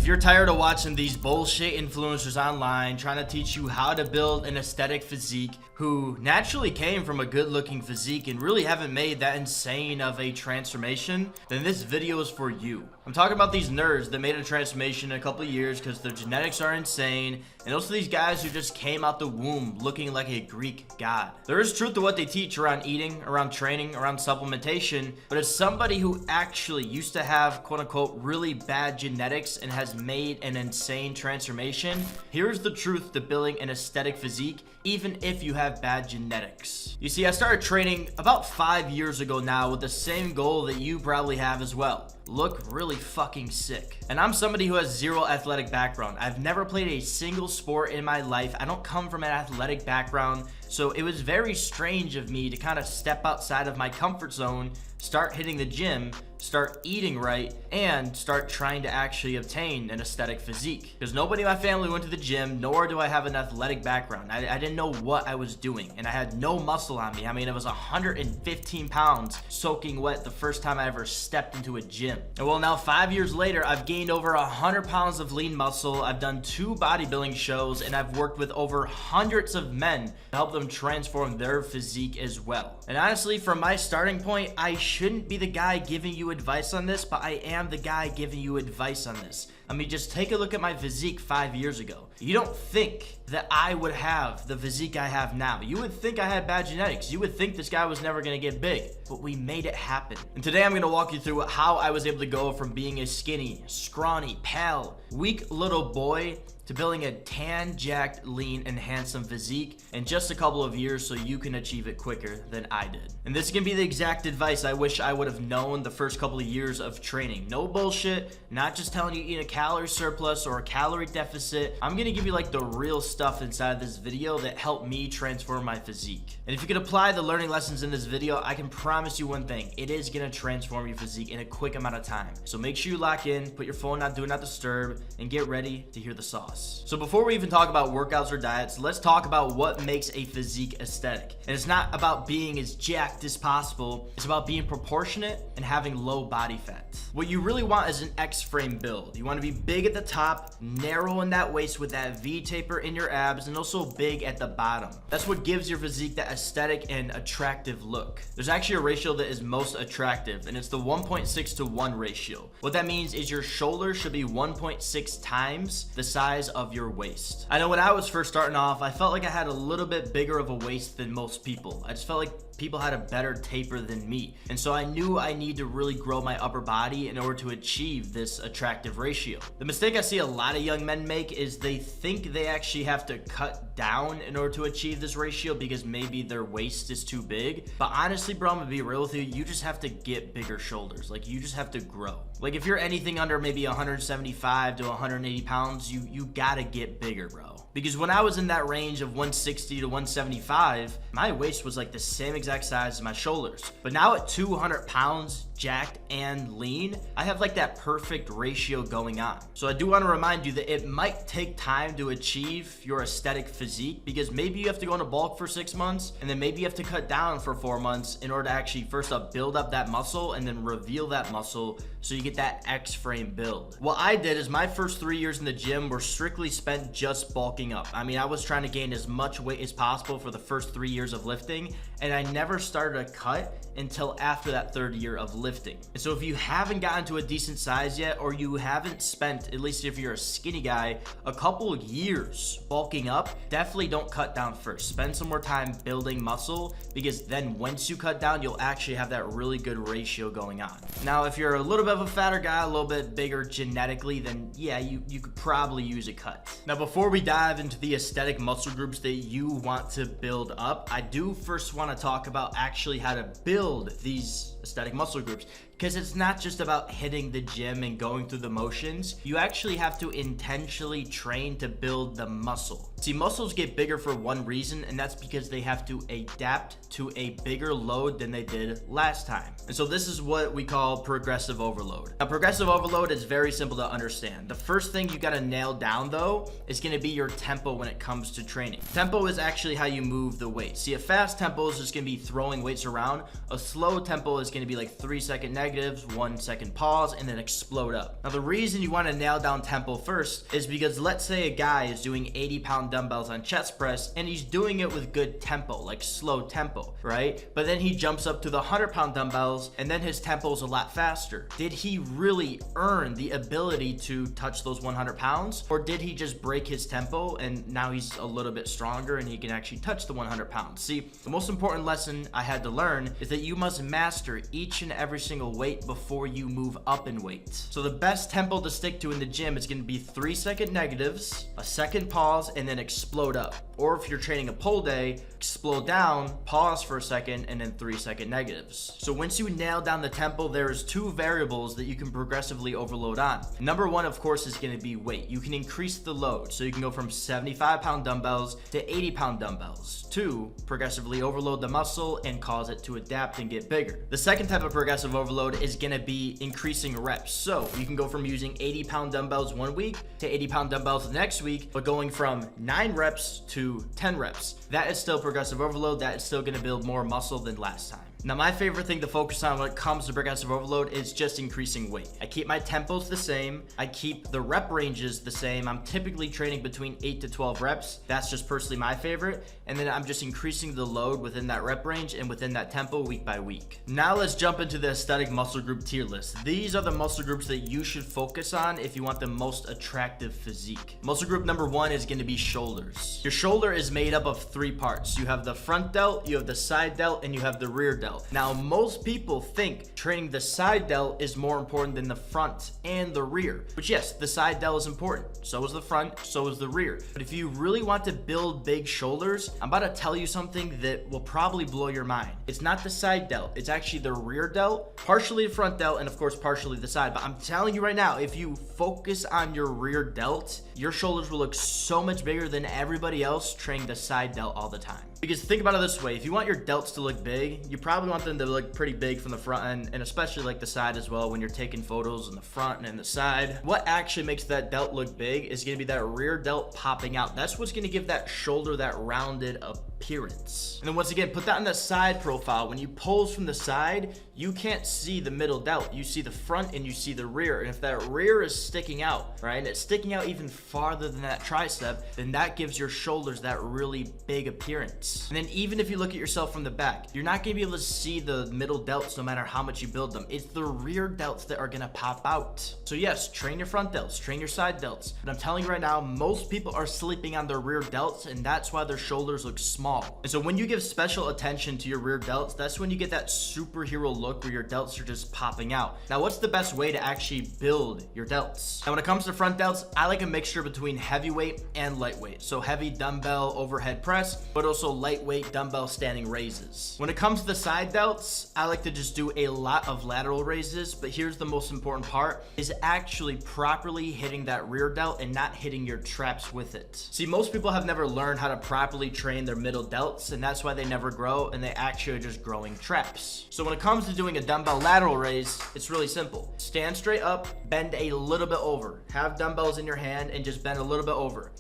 If you're tired of watching these bullshit influencers online trying to teach you how to build an aesthetic physique who naturally came from a good looking physique and really haven't made that insane of a transformation, then this video is for you. I'm talking about these nerds that made a transformation in a couple of years because their genetics are insane, and also these guys who just came out the womb looking like a Greek god. There is truth to what they teach around eating, around training, around supplementation, but as somebody who actually used to have quote unquote really bad genetics and has made an insane transformation, here's the truth to building an aesthetic physique even if you have bad genetics. You see, I started training about 5 years ago now with the same goal that you probably have as well. Look really fucking sick. And I'm somebody who has zero athletic background. I've never played a single sport in my life. I don't come from an athletic background, so it was very strange of me to kind of step outside of my comfort zone, start hitting the gym, start eating right, and start trying to actually obtain an aesthetic physique. Because nobody in my family went to the gym, nor do I have an athletic background. I didn't know what I was doing, and I had no muscle on me. I mean, I was 115 pounds soaking wet the first time I ever stepped into a gym. And well, now 5 years later, I've gained over 100 pounds of lean muscle. I've done 2 bodybuilding shows, and I've worked with over hundreds of men to help them transform their physique as well. And honestly, from my starting point, I shouldn't be the guy giving you advice on this, but I am the guy giving you advice on this. I mean, just take a look at my physique 5 years ago. You don't think that I would have the physique I have now. You would think I had bad genetics. You would think this guy was never gonna get big, but we made it happen. And today I'm gonna walk you through how I was able to go from being a skinny, scrawny, pale, weak little boy to building a tan, jacked, lean, and handsome physique in just a couple of years so you can achieve it quicker than I did. And this is gonna be the exact advice I wish I would have known the first couple of years of training. No bullshit, not just telling you eat a calorie surplus or a calorie deficit. I'm gonna give you like the real stuff inside of this video that helped me transform my physique. And if you can apply the learning lessons in this video, I can promise you one thing, it is gonna transform your physique in a quick amount of time. So make sure you lock in, put your phone on Do Not Disturb, and get ready to hear the sauce. So before we even talk about workouts or diets, let's talk about what makes a physique aesthetic. And it's not about being as jacked as possible, it's about being proportionate and having low body fat. What you really want is an X-frame build. You want to be big at the top, narrow in that waist with that V taper in your abs, and also big at the bottom. That's what gives your physique that aesthetic and attractive look. There's actually a ratio that is most attractive, and it's the 1.6 to 1 ratio. What that means is your shoulder should be 1.6 times the size of your waist. I know when I was first starting off, I felt like I had a little bit bigger of a waist than most people. I just felt like people had a better taper than me. And so I knew I need to really grow my upper body in order to achieve this attractive ratio. The mistake I see a lot of young men make is they think they actually have to cut down in order to achieve this ratio because maybe their waist is too big. But honestly, bro, I'm gonna be real with you, you just have to get bigger shoulders. Like, you just have to grow. Like, if you're anything under maybe 175 to 180 pounds, you gotta get bigger, bro. Because when I was in that range of 160 to 175, my waist was like the same exact size as my shoulders. But now at 200 pounds, jacked and lean, I have like that perfect ratio going on. So I do want to remind you that it might take time to achieve your aesthetic physique, because maybe you have to go into bulk for 6 months, and then maybe you have to cut down for 4 months in order to actually first up build up that muscle and then reveal that muscle so you get that X-frame build. What I did is my first 3 years in the gym were strictly spent just bulking up. I mean, I was trying to gain as much weight as possible for the first 3 years of lifting, and I never started a cut until after that 3rd year of lifting. And so if you haven't gotten to a decent size yet, or you haven't spent, at least if you're a skinny guy, a couple of years bulking up, definitely don't cut down first. Spend some more time building muscle, because then once you cut down, you'll actually have that really good ratio going on. Now, if you're a little bit of a fatter guy, a little bit bigger genetically, then yeah, you could probably use a cut. Now, before we dive into the aesthetic muscle groups that you want to build up, I do first want to talk about actually how to build these aesthetic muscle groups, because it's not just about hitting the gym and going through the motions. You actually have to intentionally train to build the muscle. See, muscles get bigger for one reason, and that's because they have to adapt to a bigger load than they did last time. And so this is what we call progressive overload. Now, progressive overload is very simple to understand. The first thing you gotta nail down though is gonna be your tempo when it comes to training. Tempo is actually how you move the weight. See, a fast tempo is just gonna be throwing weights around. A slow tempo is going to be like 3-second negatives, 1-second pause, and then explode up. Now the reason you want to nail down tempo first is because let's say a guy is doing 80-pound dumbbells on chest press and he's doing it with good tempo, like slow tempo, right? But then he jumps up to the 100-pound dumbbells and then his tempo is a lot faster. Did he really earn the ability to touch those 100 pounds, or did he just break his tempo and now he's a little bit stronger and he can actually touch the 100 pounds? See, the most important lesson I had to learn is that you must master each and every single weight before you move up in weight. So the best tempo to stick to in the gym is going to be 3-second negatives, a second pause, and then explode up. Or if you're training a pull day, explode down, pause for a second, and then 3-second negatives. So once you nail down the tempo, there's 2 variables that you can progressively overload on. Number 1, of course, is going to be weight. You can increase the load. So you can go from 75-pound dumbbells to 80-pound dumbbells. 2, progressively overload the muscle and cause it to adapt and get bigger. The second type of progressive overload is going to be increasing reps. So you can go from using 80-pound dumbbells one week to 80-pound dumbbells the next week, but going from 9 reps to 10 reps. That is still progressive overload. That is still going to build more muscle than last time. Now, my favorite thing to focus on when it comes to progressive overload is just increasing weight. I keep my tempos the same. I keep the rep ranges the same. I'm typically training between 8 to 12 reps. That's just personally my favorite. And then I'm just increasing the load within that rep range and within that tempo week by week. Now let's jump into the aesthetic muscle group tier list. These are the muscle groups that you should focus on if you want the most attractive physique. Muscle group number 1 is going to be shoulders. Your shoulder is made up of 3 parts. You have the front delt, you have the side delt, and you have the rear delt. Now, most people think training the side delt is more important than the front and the rear, which yes, the side delt is important. So is the front, so is the rear. But if you really want to build big shoulders, I'm about to tell you something that will probably blow your mind. It's not the side delt, it's actually the rear delt, partially the front delt, and of course, partially the side. But I'm telling you right now, if you focus on your rear delt, your shoulders will look so much bigger than everybody else training the side delt all the time. Because think about it this way, if you want your delts to look big, you probably want them to look pretty big from the front end, and especially like the side as well when you're taking photos in the front and in the side. What actually makes that delt look big is going to be that rear delt popping out. That's what's going to give that shoulder that rounded appearance. And then once again, put that on the side profile. When you pose from the side, you can't see the middle delt. You see the front and you see the rear. And if that rear is sticking out, right, and it's sticking out even farther than that tricep, then that gives your shoulders that really big appearance. And then even if you look at yourself from the back, you're not going to be able to see the middle delts no matter how much you build them. It's the rear delts that are going to pop out. So yes, train your front delts, train your side delts. But I'm telling you right now, most people are sleeping on their rear delts, and that's why their shoulders look small. And so when you give special attention to your rear delts, that's when you get that superhero look where your delts are just popping out. Now, what's the best way to actually build your delts? Now, when it comes to front delts, I like a mixture between heavyweight and lightweight. So heavy dumbbell overhead press, but also lightweight dumbbell standing raises. When it comes to the side delts, I like to just do a lot of lateral raises, but here's the most important part, is actually properly hitting that rear delt and not hitting your traps with it. See, most people have never learned how to properly train their middle delts, and that's why they never grow, and they actually are just growing traps. So when it comes to doing a dumbbell lateral raise, it's really simple. Stand straight up, bend a little bit over. Have dumbbells in your hand and just bend a little bit over.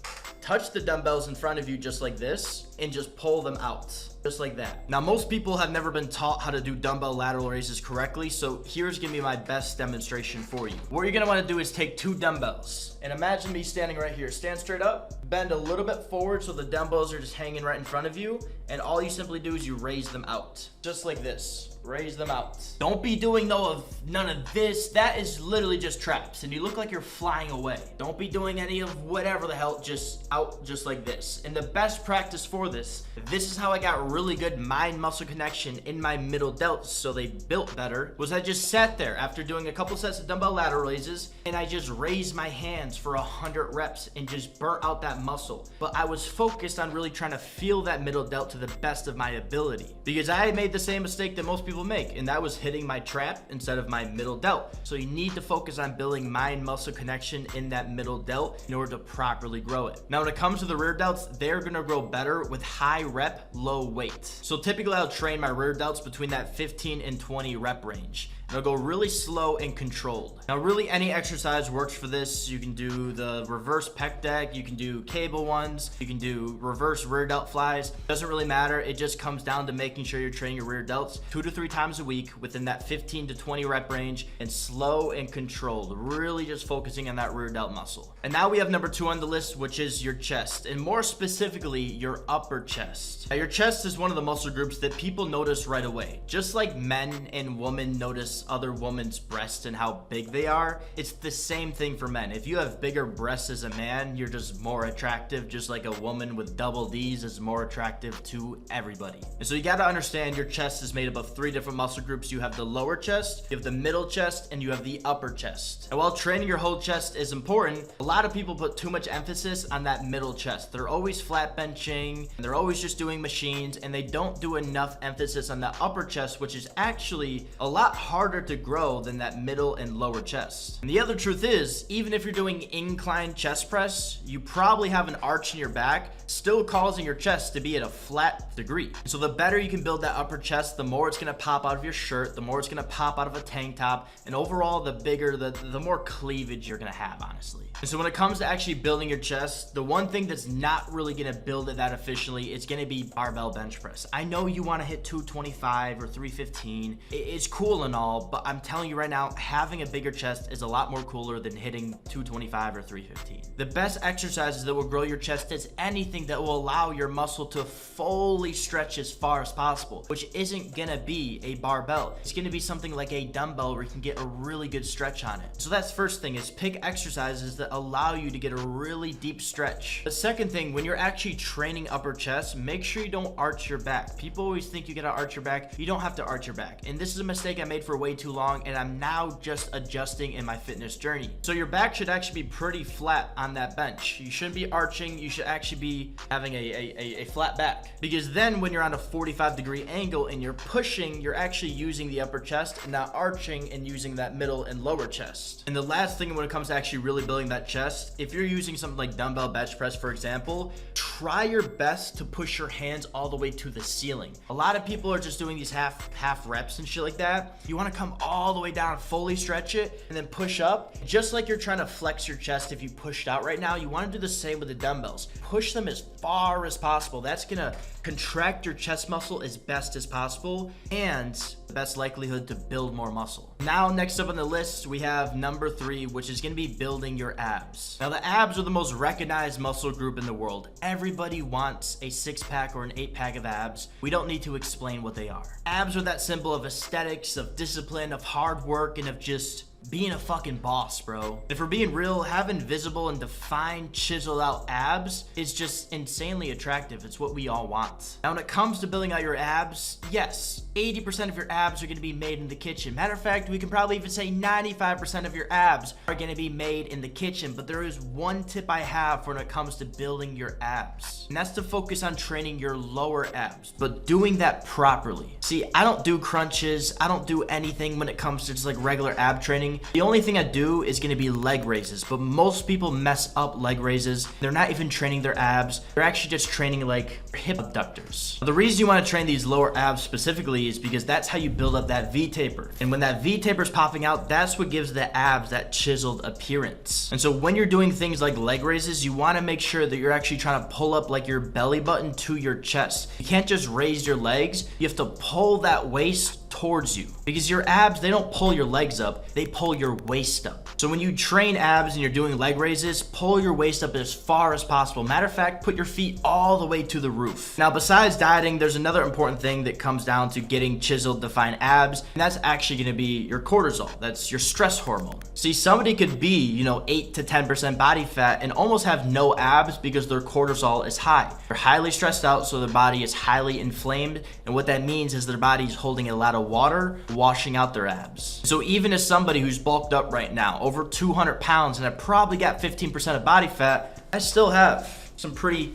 Touch the dumbbells in front of you just like this and just pull them out. Just like that. Now, most people have never been taught how to do dumbbell lateral raises correctly, so here's gonna be my best demonstration for you. What you're gonna wanna do is take 2 dumbbells, and imagine me standing right here. Stand straight up, bend a little bit forward so the dumbbells are just hanging right in front of you, and all you simply do is you raise them out. Just like this. Raise them out. Don't be doing none of this. That is literally just traps, and you look like you're flying away. Don't be doing any of whatever the hell, just out just like this. And the best practice for this is how I got really good mind-muscle connection in my middle delts so they built better, was I just sat there after doing a couple sets of dumbbell lateral raises, and I just raised my hands for 100 reps and just burnt out that muscle. But I was focused on really trying to feel that middle delt to the best of my ability, because I made the same mistake that most people make, and that was hitting my trap instead of my middle delt. So you need to focus on building mind-muscle connection in that middle delt in order to properly grow it. Now, when it comes to the rear delts, they're gonna grow better with high rep, low weight. So typically I'll train my rear delts between that 15 and 20 rep range. It'll go really slow and controlled. Now, really any exercise works for this. You can do the reverse pec deck, you can do cable ones, you can do reverse rear delt flies. Doesn't really matter. It just comes down to making sure you're training your rear delts 2 to 3 times a week within that 15 to 20 rep range, and slow and controlled, really just focusing on that rear delt muscle. And now we have number 2 on the list, which is your chest, and more specifically your upper chest. Now, your chest is one of the muscle groups that people notice right away. Just like men and women notice other women's breasts and how big they are, it's the same thing for men. If you have bigger breasts as a man, you're just more attractive, just like a woman with double D's is more attractive to everybody. And so you got to understand your chest is made up of 3 different muscle groups. You have the lower chest, you have the middle chest, and you have the upper chest. And while training your whole chest is important, a lot of people put too much emphasis on that middle chest. They're always flat benching, and they're always just doing machines, and they don't do enough emphasis on the upper chest, which is actually a lot harder to grow than that middle and lower chest. And the other truth is, even if you're doing incline chest press, you probably have an arch in your back, still causing your chest to be at a flat degree. So the better you can build that upper chest, the more it's gonna pop out of your shirt, the more it's gonna pop out of a tank top, and overall, the bigger, the more cleavage you're gonna have, honestly. And so when it comes to actually building your chest, the one thing that's not really gonna build it that efficiently is gonna be barbell bench press. I know you wanna hit 225 or 315. It's cool and all, but I'm telling you right now, having a bigger chest is a lot more cooler than hitting 225 or 315. The best exercises that will grow your chest is anything that will allow your muscle to fully stretch as far as possible, which isn't gonna be a barbell. It's gonna be something like a dumbbell where you can get a really good stretch on it. So that's first thing, is pick exercises that allow you to get a really deep stretch. The second thing, when you're actually training upper chest, make sure you don't arch your back. People always think you gotta arch your back. You don't have to arch your back. And this is a mistake I made for way too long, and I'm now just adjusting in my fitness journey. So your back should actually be pretty flat on that bench. You shouldn't be arching. You should actually be having a flat back, because then when you're on a 45-degree angle and you're pushing, you're actually using the upper chest and not arching and using that middle and lower chest. And the last thing when it comes to actually really building that chest, if you're using something like dumbbell bench press, for example, try your best to push your hands all the way to the ceiling. A lot of people are just doing these half reps and shit like that. You want to come all the way down, fully stretch it, and then push up. Just like you're trying to flex your chest if you pushed out right now, you want to do the same with the dumbbells. Push them as far as possible. That's gonna contract your chest muscle as best as possible, and the best likelihood to build more muscle. Now, next up on the list, we have number 3, which is gonna be building your abs. Now, the abs are the most recognized muscle group in the world. Everybody wants a 6-pack or an 8-pack of abs. We don't need to explain what they are. Abs are that symbol of aesthetics, of discipline, of hard work, and of just being a fucking boss, bro. If we're being real, having visible and defined, chiseled out abs is just insanely attractive. It's what we all want. Now, when it comes to building out your abs, yes, 80% of your abs are gonna be made in the kitchen. Matter of fact, we can probably even say 95% of your abs are gonna be made in the kitchen, but there is one tip I have when it comes to building your abs, and that's to focus on training your lower abs, but doing that properly. See, I don't do crunches, I don't do anything when it comes to just like regular ab training. The only thing I do is gonna be leg raises, but most people mess up leg raises. They're not even training their abs. They're actually just training like hip abductors. The reason you wanna train these lower abs specifically is because that's how you build up that V-taper. And when that V-taper is popping out, that's what gives the abs that chiseled appearance. And so when you're doing things like leg raises, you wanna make sure that you're actually trying to pull up like your belly button to your chest. You can't just raise your legs. You have to pull that waist towards you, because your abs, they don't pull your legs up, they pull your waist up. So when you train abs and you're doing leg raises, pull your waist up as far as possible. Matter of fact, put your feet all the way to the roof. Now, besides dieting, there's another important thing that comes down to getting chiseled, defined abs, and that's actually gonna be your cortisol. That's your stress hormone. See, somebody could be, 8 to 10% body fat and almost have no abs because their cortisol is high. They're highly stressed out, so their body is highly inflamed, and what that means is their body's holding a lot of water, washing out their abs. So even as somebody who's bulked up right now, over 200 pounds, and I probably got 15% of body fat, I still have some pretty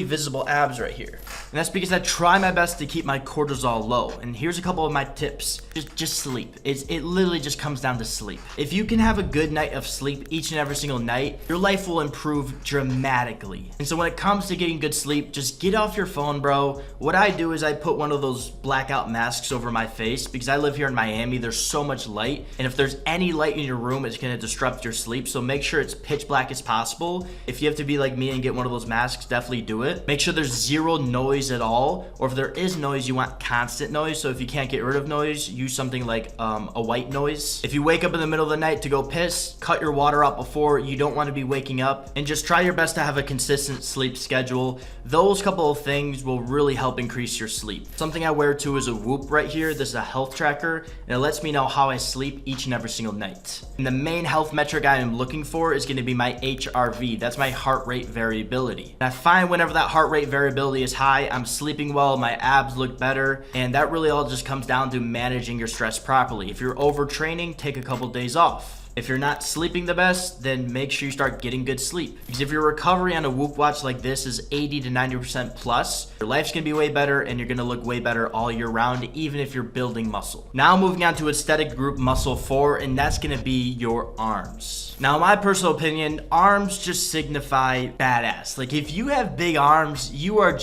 visible abs right here. And that's because I try my best to keep my cortisol low. And here's a couple of my tips. Just sleep. It literally just comes down to sleep. If you can have a good night of sleep each and every single night, your life will improve dramatically. And so when it comes to getting good sleep, just get off your phone, bro. What I do is I put one of those blackout masks over my face because I live here in Miami. There's so much light. And if there's any light in your room, it's going to disrupt your sleep. So make sure it's pitch black as possible. If you have to be like me and get one of those masks, definitely do it. Make sure there's zero noise at all, or if there is noise, you want constant noise. So if you can't get rid of noise, use something like a white noise. If you wake up in the middle of the night to go piss, cut your water out before. You don't want to be waking up, and just try your best to have a consistent sleep schedule. Those couple of things will really help increase your sleep. Something I wear too is a Whoop right here. This is a health tracker, and it lets me know how I sleep each and every single night. And the main health metric I am looking for is going to be my HRV. That's my heart rate variability. And I find whenever that heart rate variability is high, I'm sleeping well, my abs look better, and that really all just comes down to managing your stress properly. If you're overtraining, take a couple days off. If you're not sleeping the best, then make sure you start getting good sleep. Because if your recovery on a Whoop watch like this is 80 to 90% plus, your life's gonna be way better and you're gonna look way better all year round, even if you're building muscle. Now moving on to aesthetic group muscle 4, and that's gonna be your arms. Now, in my personal opinion, arms just signify badass. Like if you have big arms, you're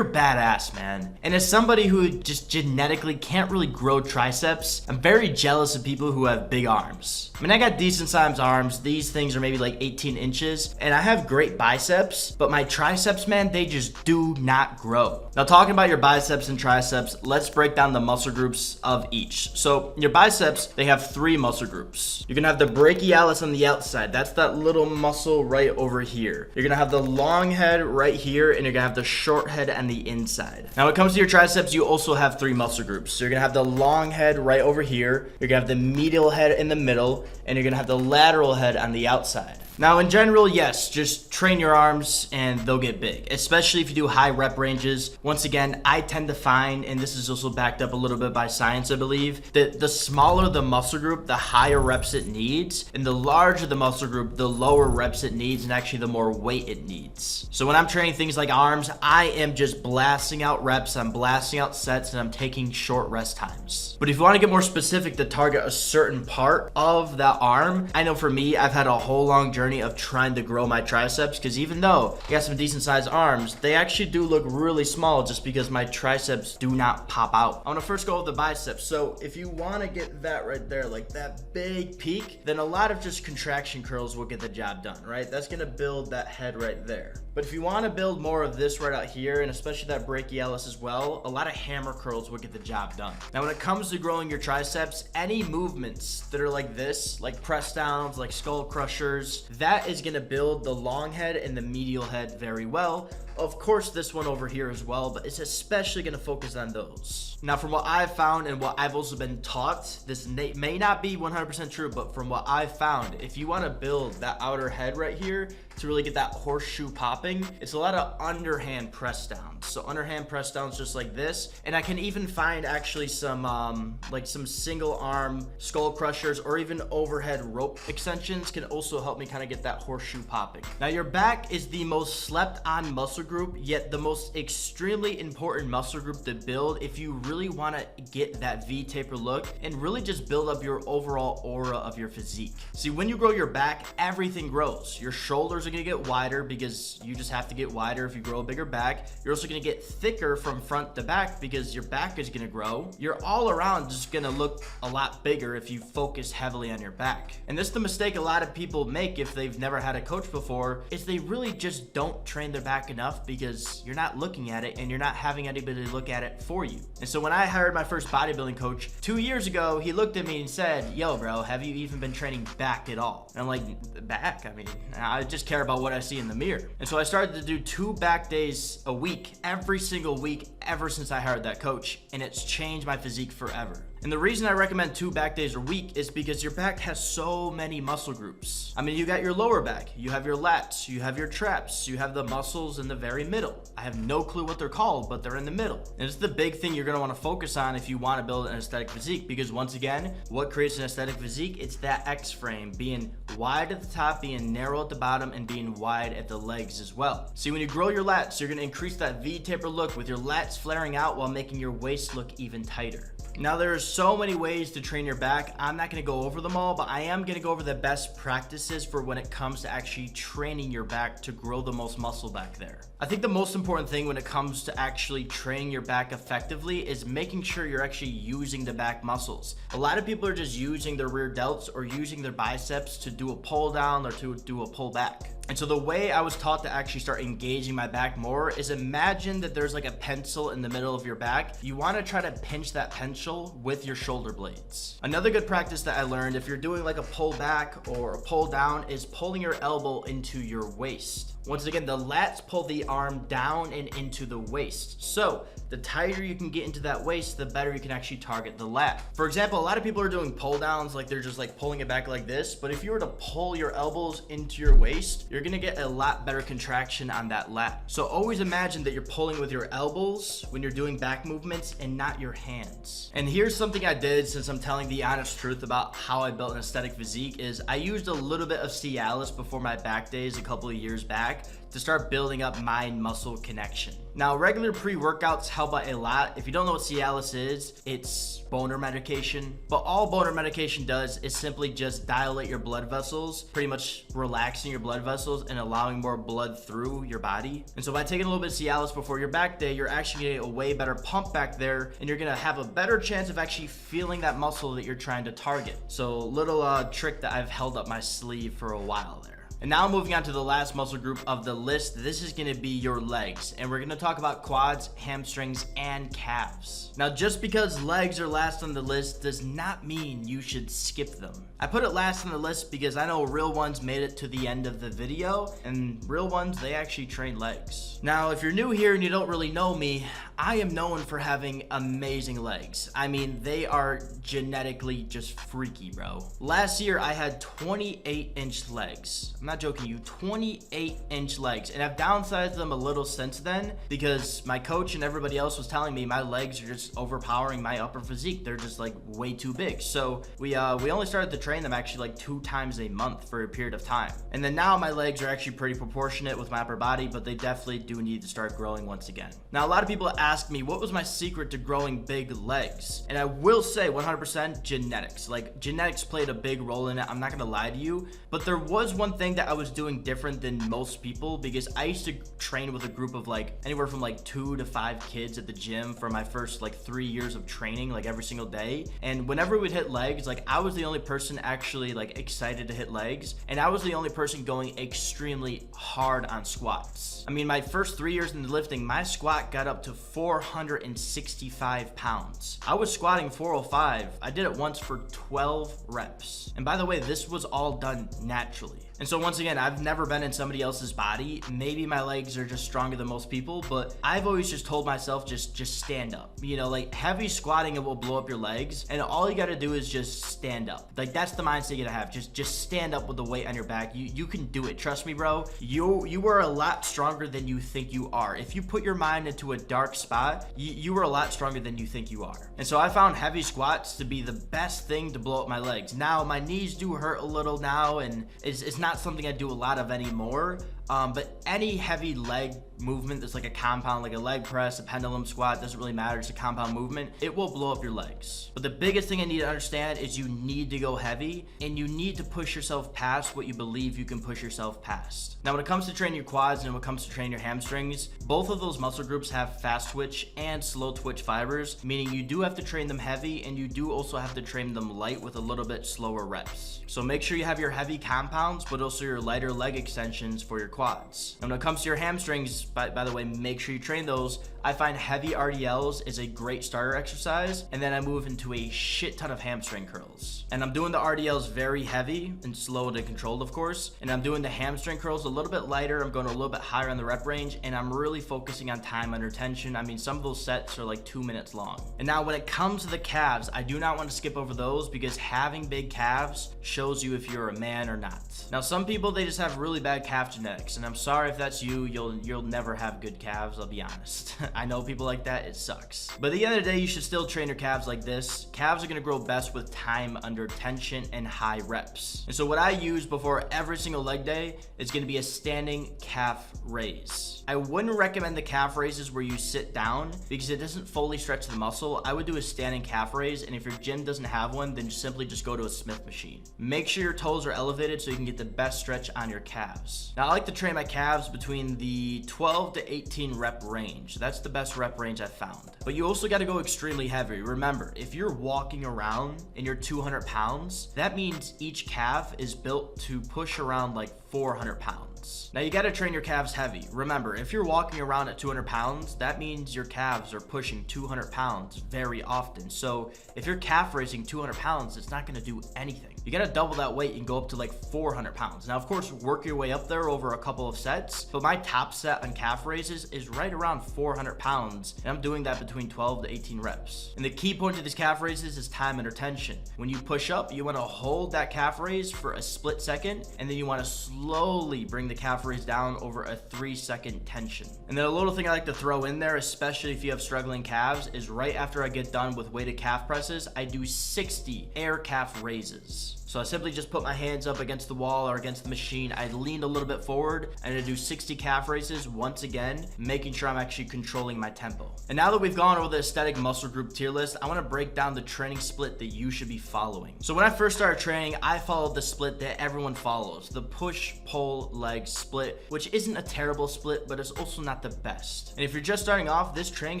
badass, man. And as somebody who just genetically can't really grow triceps, I'm very jealous of people who have big arms. I mean, I got decent sized arms. These things are maybe like 18 inches, and I have great biceps, but my triceps, man, they just do not grow. Now, talking about your biceps and triceps, let's break down the muscle groups of each. So your biceps, they have 3 muscle groups. You're gonna have the brachialis on the outside. That's that little muscle right over here. You're gonna have the long head right here, and you're gonna have the short head on the inside. Now, when it comes to your triceps, you also have 3 muscle groups. So you're gonna have the long head right over here. You're gonna have the medial head in the middle, and you're gonna have the lateral head on the outside. Now, in general, yes, just train your arms and they'll get big, especially if you do high rep ranges. Once again, I tend to find, and this is also backed up a little bit by science, I believe, that the smaller the muscle group, the higher reps it needs, and the larger the muscle group, the lower reps it needs, and actually the more weight it needs. So when I'm training things like arms, I am just blasting out reps, I'm blasting out sets, and I'm taking short rest times. But if you want to get more specific to target a certain part of that arm, I know for me, I've had a whole long journey of trying to grow my triceps, because even though I got some decent sized arms, they actually do look really small just because my triceps do not pop out. I want to first go with the biceps. So if you want to get that right there, like that big peak, then a lot of just contraction curls will get the job done, right? That's going to build that head right there. But if you want to build more of this right out here, and especially that brachialis as well, a lot of hammer curls will get the job done. Now, when it comes to growing your triceps, any movements that are like this, like press downs, like skull crushers, that is going to build the long head and the medial head very well. Of course, this one over here as well, but it's especially going to focus on those. Now, from what I've found and what I've also been taught, this may not be 100% true, but from what I've found, if you want to build that outer head right here to really get that horseshoe popping, it's a lot of underhand press downs. So underhand press downs just like this. And I can even find actually some like some single arm skull crushers or even overhead rope extensions can also help me kind of get that horseshoe popping. Now, your back is the most slept on muscle group, yet the most extremely important muscle group to build if you really want to get that V-taper look and really just build up your overall aura of your physique. See, when you grow your back, everything grows. Your shoulders are going to get wider because you just have to get wider if you grow a bigger back. You're also going to get thicker from front to back because your back is going to grow. You're all around just going to look a lot bigger if you focus heavily on your back. And this is the mistake a lot of people make if they've never had a coach before, is they really just don't train their back enough because you're not looking at it and you're not having anybody look at it for you. And so when I hired my first bodybuilding coach 2 years ago, he looked at me and said, "Yo, bro, have you even been training back at all?" And I'm like, "Back? I mean, I just care about what I see in the mirror." And so I started to do 2 back days a week, every single week, ever since I hired that coach. And it's changed my physique forever. And the reason I recommend 2 back days a week is because your back has so many muscle groups. I mean, you got your lower back, you have your lats, you have your traps, you have the muscles in the very middle. I have no clue what they're called, but they're in the middle. And it's the big thing you're gonna wanna focus on if you wanna build an aesthetic physique, because once again, what creates an aesthetic physique? It's that X-frame, being wide at the top, being narrow at the bottom, and being wide at the legs as well. See, when you grow your lats, you're gonna increase that V-taper look with your lats flaring out while making your waist look even tighter. Now, there are so many ways to train your back. I'm not gonna go over them all, but I am gonna go over the best practices for when it comes to actually training your back to grow the most muscle back there. I think the most important thing when it comes to actually training your back effectively is making sure you're actually using the back muscles. A lot of people are just using their rear delts or using their biceps to do a pull down or to do a pull back. And so the way I was taught to actually start engaging my back more is imagine that there's like a pencil in the middle of your back. You want to try to pinch that pencil with your shoulder blades. Another good practice that I learned if you're doing like a pull back or a pull down is pulling your elbow into your waist. Once again, the lats pull the arm down and into the waist. So the tighter you can get into that waist, the better you can actually target the lat. For example, a lot of people are doing pull downs, like they're just like pulling it back like this. But if you were to pull your elbows into your waist, you're gonna get a lot better contraction on that lat. So always imagine that you're pulling with your elbows when you're doing back movements and not your hands. And here's something I did, since I'm telling the honest truth about how I built an aesthetic physique, is I used a little bit of Cialis before my back days a couple of years back to start building up mind muscle connection. Now, regular pre-workouts help out a lot. If you don't know what Cialis is, it's boner medication. But all boner medication does is simply just dilate your blood vessels, pretty much relaxing your blood vessels and allowing more blood through your body. And so by taking a little bit of Cialis before your back day, you're actually getting a way better pump back there, and you're gonna have a better chance of actually feeling that muscle that you're trying to target. So little trick that I've held up my sleeve for a while there. And now moving on to the last muscle group of the list, this is gonna be your legs. And we're gonna talk about quads, hamstrings, and calves. Now, just because legs are last on the list does not mean you should skip them. I put it last on the list because I know real ones made it to the end of the video, and real ones, they actually train legs. Now, if you're new here and you don't really know me, I am known for having amazing legs. I mean, they are genetically just freaky, bro. Last year, I had 28-inch legs. I'm not joking you, 28-inch legs. And I've downsized them a little since then because my coach and everybody else was telling me my legs are just overpowering my upper physique. They're just like way too big. So we only started to train them actually like 2 times a month for a period of time. And then now my legs are actually pretty proportionate with my upper body, but they definitely do need to start growing once again. Now, a lot of people ask me what was my secret to growing big legs, and I will say 100% genetics. Like, genetics played a big role in it, I'm not gonna lie to you, but there was one thing that I was doing different than most people, because I used to train with a group of like anywhere from like 2 to 5 kids at the gym for my first like 3 years of training, like every single day. And whenever we'd hit legs, like I was the only person actually like excited to hit legs, and I was the only person going extremely hard on squats. I mean, my first 3 years in lifting, my squat got up to 465 pounds. I was squatting 405. I did it once for 12 reps. And by the way, this was all done naturally. And so once again, I've never been in somebody else's body. Maybe my legs are just stronger than most people, but I've always just told myself, just stand up. You know, like heavy squatting, it will blow up your legs, and all you gotta do is just stand up. Like that's the mindset you gotta have. Just stand up with the weight on your back. You can do it. Trust me, bro. You are a lot stronger than you think you are. If you put your mind into a dark spot, you are a lot stronger than you think you are. And so I found heavy squats to be the best thing to blow up my legs. Now my knees do hurt a little now, and it's not something I do a lot of anymore. But any heavy leg movement that's like a compound, like a leg press, a pendulum squat, doesn't really matter, it's a compound movement, it will blow up your legs. But the biggest thing I need to understand is you need to go heavy, and you need to push yourself past what you believe you can push yourself past. Now, when it comes to training your quads and when it comes to training your hamstrings, both of those muscle groups have fast twitch and slow twitch fibers, meaning you do have to train them heavy, and you do also have to train them light with a little bit slower reps. So make sure you have your heavy compounds, but but also your lighter leg extensions for your quads. And when it comes to your hamstrings, by the way, make sure you train those. I find heavy RDLs is a great starter exercise, and then I move into a shit ton of hamstring curls. And I'm doing the RDLs very heavy and slow and controlled, of course, and I'm doing the hamstring curls a little bit lighter. I'm going a little bit higher on the rep range, and I'm really focusing on time under tension. I mean, some of those sets are like 2 minutes long. And now when it comes to the calves, I do not want to skip over those because having big calves shows you if you're a man or not. Now, some people, they just have really bad calf genetics, and I'm sorry if that's you. You'll never have good calves, I'll be honest. I know people like that, it sucks. But at the end of the day, you should still train your calves like this. Calves are gonna grow best with time under tension and high reps. And so what I use before every single leg day is gonna be a standing calf raise. I wouldn't recommend the calf raises where you sit down because it doesn't fully stretch the muscle. I would do a standing calf raise, and if your gym doesn't have one, then simply just go to a Smith machine. Make sure your toes are elevated so you can get the best stretch on your calves. Now, I like to train my calves between the 12 to 18 rep range. That's the best rep range I've found. But you also got to go extremely heavy. Remember, if you're walking around and you're 200 pounds, that means each calf is built to push around like 400 pounds. Now, you got to train your calves heavy. Remember, if you're walking around at 200 pounds, that means your calves are pushing 200 pounds very often. So if you're calf raising 200 pounds, it's not going to do anything. You got to double that weight and go up to like 400 pounds. Now, of course, work your way up there over a couple of sets, but my top set on calf raises is right around 400 pounds, and I'm doing that between 12 to 18 reps. And the key point of these calf raises is time under tension. When you push up, you want to hold that calf raise for a split second, and then you want to slowly bring the calf raise down over a 3-second tension. And then a little thing I like to throw in there, especially if you have struggling calves, is right after I get done with weighted calf presses, I do 60 air calf raises. So I simply just put my hands up against the wall or against the machine. I lean a little bit forward and I do 60 calf raises once again, making sure I'm actually controlling my tempo. And now that we've gone over the aesthetic muscle group tier list, I want to break down the training split that you should be following. So when I first started training, I followed the split that everyone follows, the push-pull leg split, which isn't a terrible split, but it's also not the best. And if you're just starting off, this training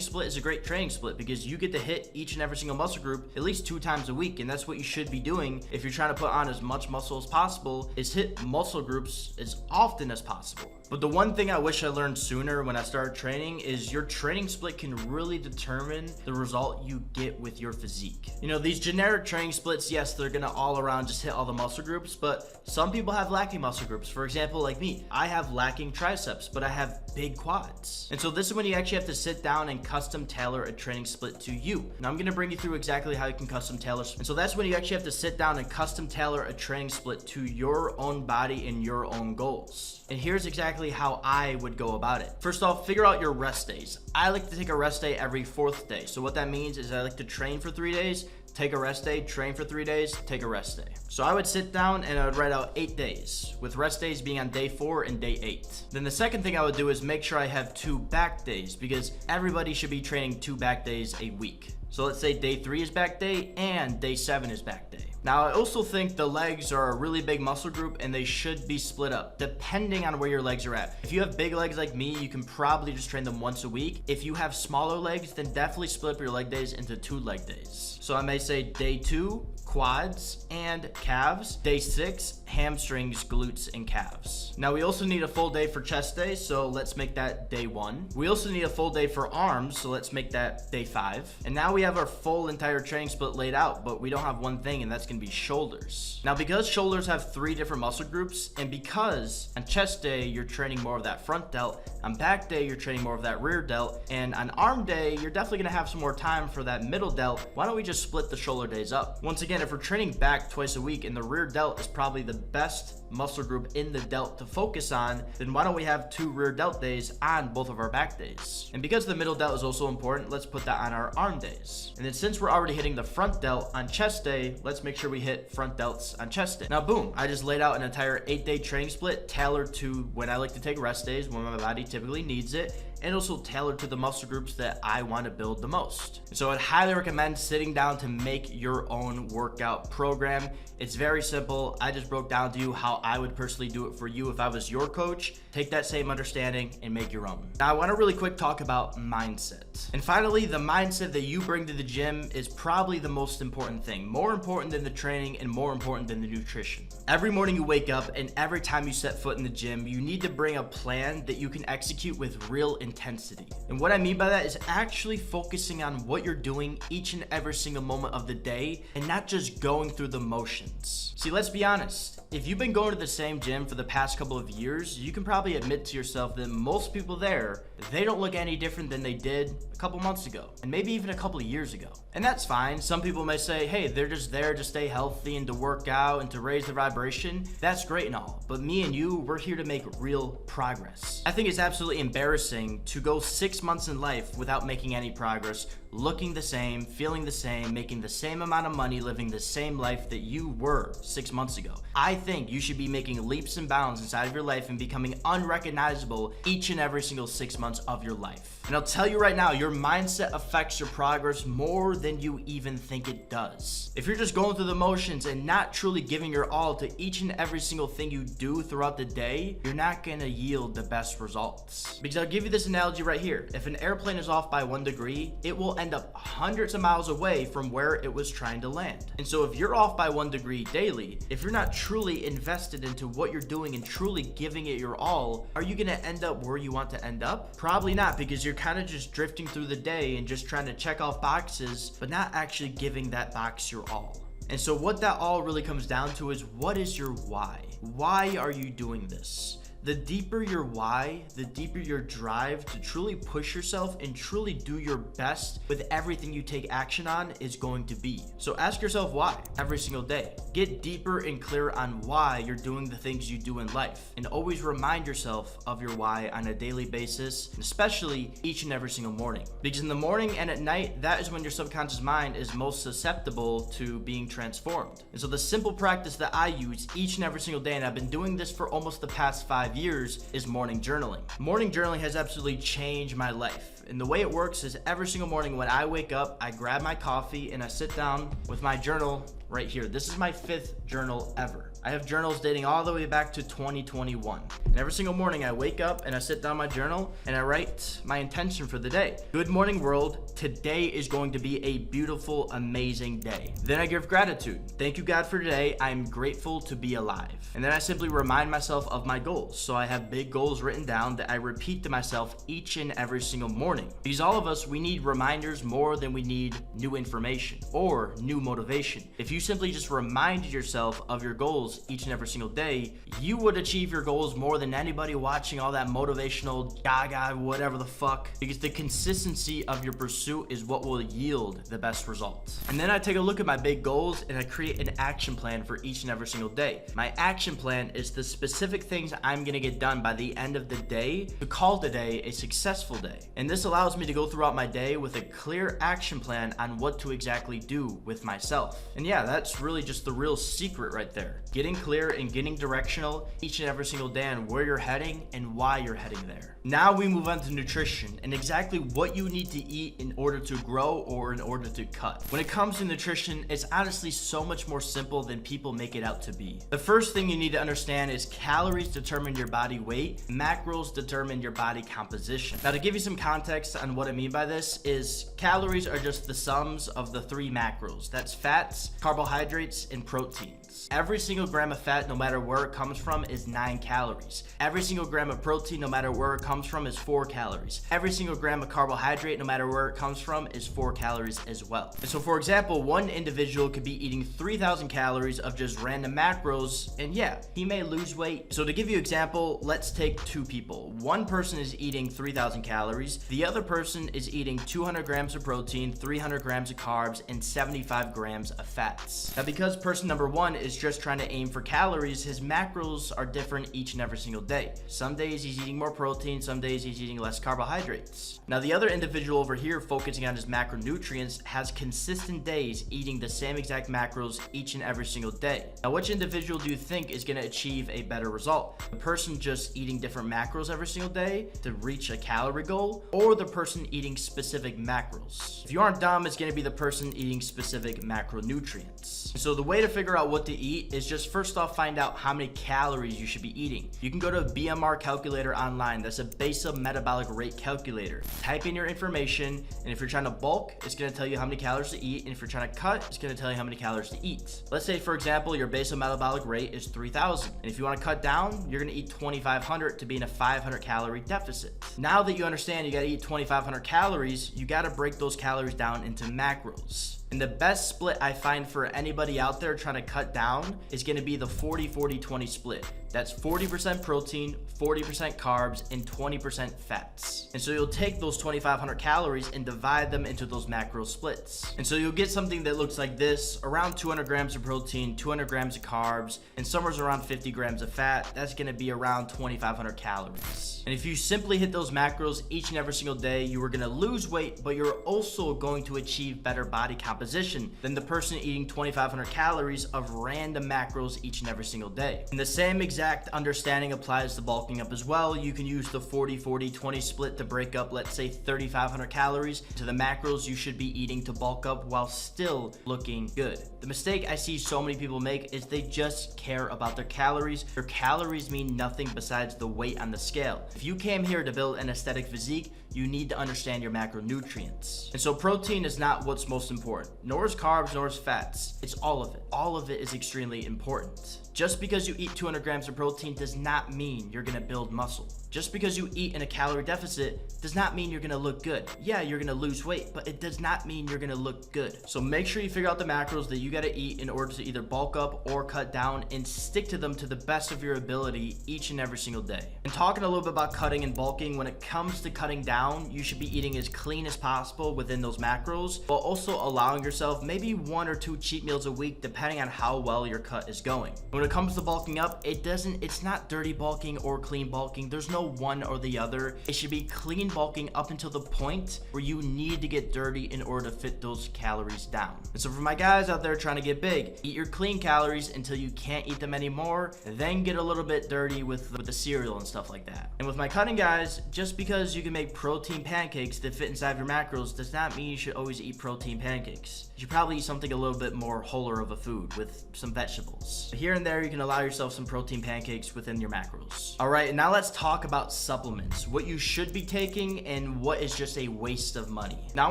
split is a great training split because you get to hit each and every single muscle group at least 2 times a week, and that's what you should be doing if you're trying to put on as much muscle as possible, is hit muscle groups as often as possible. But the one thing I wish I learned sooner when I started training is your training split can really determine the result you get with your physique. You know, these generic training splits, yes, they're gonna all around just hit all the muscle groups, but some people have lacking muscle groups. For example, like me, I have lacking triceps, but I have big quads. And so this is when you actually have to sit down and custom tailor a training split to you. Now I'm gonna bring you through exactly how you can custom tailor. And so that's when you actually have to sit down and custom tailor a training split to your own body and your own goals. And here's exactly how I would go about it. First off, figure out your rest days. I like to take a rest day every 4th day. So what that means is I like to train for 3 days, take a rest day, train for 3 days, take a rest day. So I would sit down and I would write out 8 days, with rest days being on day 4 and day 8. Then the second thing I would do is make sure I have 2 back days, because everybody should be training 2 back days a week. So let's say day 3 is back day and day 7 is back day. Now, I also think the legs are a really big muscle group and they should be split up depending on where your legs are at. If you have big legs like me, you can probably just train them once a week. If you have smaller legs, then definitely split up your leg days into 2 leg days. So I may say day 2, quads and calves. Day 6, hamstrings, glutes, and calves. Now we also need a full day for chest day, so let's make that day 1. We also need a full day for arms, so let's make that day 5. And now we have our full entire training split laid out, but we don't have one thing, and that's gonna be shoulders. Now because shoulders have 3 different muscle groups, and because on chest day you're training more of that front delt, on back day you're training more of that rear delt, and on arm day you're definitely gonna have some more time for that middle delt, why don't we just split the shoulder days up? Once again, if we're training back twice a week and the rear delt is probably the best muscle group in the delt to focus on, then why don't we have 2 rear delt days on both of our back days? And because the middle delt is also important, let's put that on our arm days. And then since we're already hitting the front delt on chest day, let's make sure we hit front delts on chest day. Now boom, I just laid out an entire 8-day training split tailored to when I like to take rest days, when my body typically needs it, and also tailored to the muscle groups that I want to build the most. So I'd highly recommend sitting down to make your own workout program. It's very simple. I just broke down to you how I would personally do it for you if I was your coach. Take that same understanding and make your own. Now, I want to really quick talk about mindset. And finally, the mindset that you bring to the gym is probably the most important thing. More important than the training and more important than the nutrition. Every morning you wake up and every time you set foot in the gym, you need to bring a plan that you can execute with real intensity. And what I mean by that is actually focusing on what you're doing each and every single moment of the day and not just going through the motions. See, let's be honest. If you've been going to the same gym for the past couple of years, you can probably admit to yourself that most people there, they don't look any different than they did a couple months ago, and maybe even a couple of years ago. And that's fine. Some people may say, hey, they're just there to stay healthy and to work out and to raise the vibration. That's great and all, but me and you, we're here to make real progress. I think it's absolutely embarrassing to go 6 months in life without making any progress, looking the same, feeling the same, making the same amount of money, living the same life that you were 6 months ago. I think you should be making leaps and bounds inside of your life and becoming unrecognizable each and every single 6 months of your life. And I'll tell you right now, your mindset affects your progress more than you even think it does. If you're just going through the motions and not truly giving your all to each and every single thing you do throughout the day, you're not gonna yield the best results. Because I'll give you this analogy right here. If an airplane is off by 1 degree, it will end up hundreds of miles away from where it was trying to land. And so if you're off by 1 degree daily, if you're not truly invested into what you're doing and truly giving it your all, are you gonna end up where you want to end up? Probably not, because you're kind of just drifting through the day and just trying to check off boxes, but not actually giving that box your all. And so what that all really comes down to is, what is your why? Why are you doing this? The deeper your why, the deeper your drive to truly push yourself and truly do your best with everything you take action on is going to be. So ask yourself why every single day. Get deeper and clear on why you're doing the things you do in life. And always remind yourself of your why on a daily basis, and especially each and every single morning. Because in the morning and at night, that is when your subconscious mind is most susceptible to being transformed. And so the simple practice that I use each and every single day, and I've been doing this for almost the past 5 years, is morning journaling. Morning journaling has absolutely changed my life. And the way it works is every single morning when I wake up, I grab my coffee and I sit down with my journal right here. This is my 5th journal ever. I have journals dating all the way back to 2021. And every single morning I wake up and I sit down my journal and I write my intention for the day. Good morning, world. Today is going to be a beautiful, amazing day. Then I give gratitude. Thank you, God, for today. I'm grateful to be alive. And then I simply remind myself of my goals. So I have big goals written down that I repeat to myself each and every single morning. Because all of us, we need reminders more than we need new information or new motivation. If you simply just reminded yourself of your goals each and every single day, you would achieve your goals more than anybody watching all that motivational gaga, whatever the fuck, because the consistency of your pursuit is what will yield the best results. And then I take a look at my big goals and I create an action plan for each and every single day. My action plan is the specific things I'm gonna get done by the end of the day to call today a successful day. And this allows me to go throughout my day with a clear action plan on what to exactly do with myself. And yeah, that's really just the real secret right there. Getting clear and getting directional each and every single day on where you're heading and why you're heading there. Now we move on to nutrition and exactly what you need to eat in order to grow or in order to cut. When it comes to nutrition, it's honestly so much more simple than people make it out to be. The first thing you need to understand is calories determine your body weight, macros determine your body composition. Now, to give you some context on what I mean by this is calories are just the sums of the 3 macros. That's fats, carbohydrates, and proteins. Every single gram of fat, no matter where it comes from, is 9 calories. Every single gram of protein, no matter where it comes from, is 4 calories. Every single gram of carbohydrate, no matter where it comes from, is 4 calories as well. And so, for example, one individual could be eating 3,000 calories of just random macros, and yeah, he may lose weight. So to give you an example, let's take 2 people. One person is eating 3,000 calories. The other person is eating 200 grams of protein, 300 grams of carbs, and 75 grams of fats. Now, because person number 1 is just trying to aim for calories, his macros are different each and every single day. Some days he's eating more protein, some days he's eating less carbohydrates. Now, the other individual over here focusing on his macronutrients has consistent days eating the same exact macros each and every single day. Now, which individual do you think is going to achieve a better result? The person just eating different macros every single day to reach a calorie goal, or the person eating specific macros? If you aren't dumb, it's going to be the person eating specific macronutrients. nutrients. So the way to figure out what to eat is just first off find out how many calories you should be eating. You can go to a BMR calculator online. That's a basal metabolic rate calculator. Type in your information, and if you're trying to bulk, it's going to tell you how many calories to eat, and if you're trying to cut, it's going to tell you how many calories to eat. Let's say, for example, your basal metabolic rate is 3,000, and if you want to cut down, you're going to eat 2,500 to be in a 500 calorie deficit. Now that you understand you got to eat 2,500 calories, you got to break those calories down into macros. And the best split I find for anybody out there trying to cut down is going to be the 40-40-20 split. That's 40% protein, 40% carbs, and 20% fats. And so you'll take those 2,500 calories and divide them into those macro splits. And so you'll get something that looks like this, around 200 grams of protein, 200 grams of carbs, and somewhere around 50 grams of fat. That's going to be around 2,500 calories. And if you simply hit those macros each and every single day, you are going to lose weight, but you're also going to achieve better body composition than the person eating 2,500 calories of random macros each and every single day. And the same exact understanding applies to bulking up as well. You can use the 40-40-20 split to break up, let's say, 3,500 calories to the macros you should be eating to bulk up while still looking good. The mistake I see so many people make is they just care about their calories. Your calories mean nothing besides the weight on the scale. If you came here to build an aesthetic physique, you need to understand your macronutrients. And so protein is not what's most important, nor is carbs, nor is fats. It's all of it. All of it is extremely important. Just because you eat 200 grams of protein does not mean you're gonna build muscle. Just because you eat in a calorie deficit does not mean you're gonna look good. Yeah, you're gonna lose weight, but it does not mean you're gonna look good. So make sure you figure out the macros that you gotta eat in order to either bulk up or cut down, and stick to them to the best of your ability each and every single day. And talking a little bit about cutting and bulking, when it comes to cutting down, you should be eating as clean as possible within those macros, while also allowing yourself maybe 1 or 2 cheat meals a week depending on how well your cut is going. When it comes to bulking up, it's not dirty bulking or clean bulking. There's no one or the other. It should be clean bulking up until the point where you need to get dirty in order to fit those calories down. And so for my guys out there trying to get big, eat your clean calories until you can't eat them anymore, then get a little bit dirty with the cereal and stuff like that. And with my cutting guys, just because you can make protein pancakes that fit inside your macros does not mean you should always eat protein pancakes. You should probably eat something a little bit more wholer of a food with some vegetables. Here and there, you can allow yourself some protein pancakes within your macros. All right, and now let's talk about supplements, what you should be taking and what is just a waste of money. Now I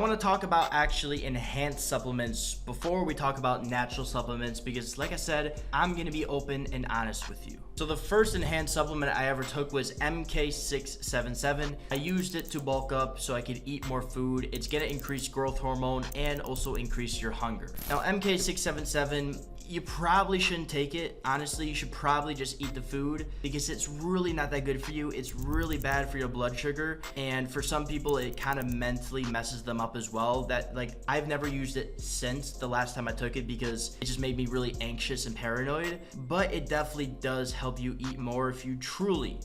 want to talk about actually enhanced supplements before we talk about natural supplements, because like I said, I'm going to be open and honest with you. So the first enhanced supplement I ever took was MK677. I used it to bulk up so I could eat more food. It's going to increase growth hormone and also increase your hunger. Now MK677, you probably shouldn't take it. Honestly, you should probably just eat the food because it's really not that good for you. It's really bad for your blood sugar, and for some people it kind of mentally messes them up as well. That, like, I've never used it since the last time I took it because it just made me really anxious and paranoid, but it definitely does help you eat more if you truly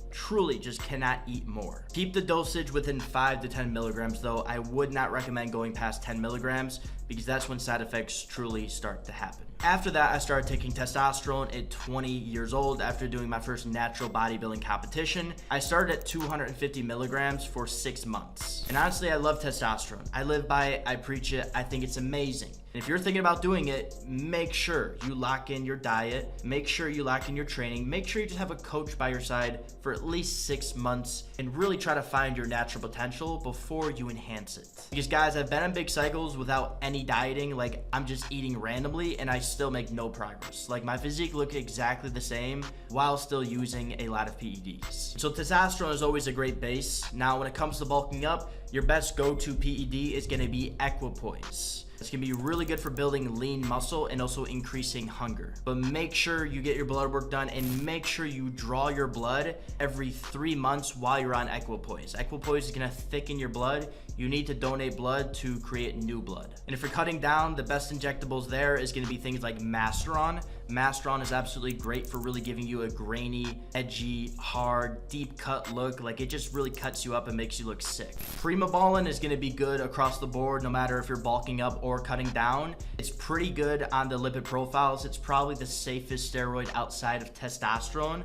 just cannot eat more. Keep the dosage within 5 to 10 milligrams though. I would not recommend going past 10 milligrams because that's when side effects truly start to happen. After that, I started taking testosterone at 20 years old after doing my first natural bodybuilding competition. I started at 250 milligrams for 6 months. And honestly, I love testosterone. I live by it, I preach it, I think it's amazing. And if you're thinking about doing it, make sure you lock in your diet, make sure you lock in your training, make sure you just have a coach by your side for at least 6 months and really try to find your natural potential before you enhance it. Because guys, I've been on big cycles without any dieting, like I'm just eating randomly and I still make no progress. Like my physique looked exactly the same while still using a lot of PEDs. So testosterone is always a great base. Now when it comes to bulking up, your best go-to PED is going to be equipoise. It's gonna be really good for building lean muscle and also increasing hunger. But make sure you get your blood work done and make sure you draw your blood every 3 months while you're on equipoise. Equipoise is gonna thicken your blood. You need to donate blood to create new blood. And if you're cutting down, the best injectables there is gonna be things like Masteron. Masteron is absolutely great for really giving you a grainy, edgy, hard, deep cut look. Like, it just really cuts you up and makes you look sick. Primobalin is going to be good across the board, no matter if you're bulking up or cutting down. It's pretty good on the lipid profiles. It's probably the safest steroid outside of testosterone.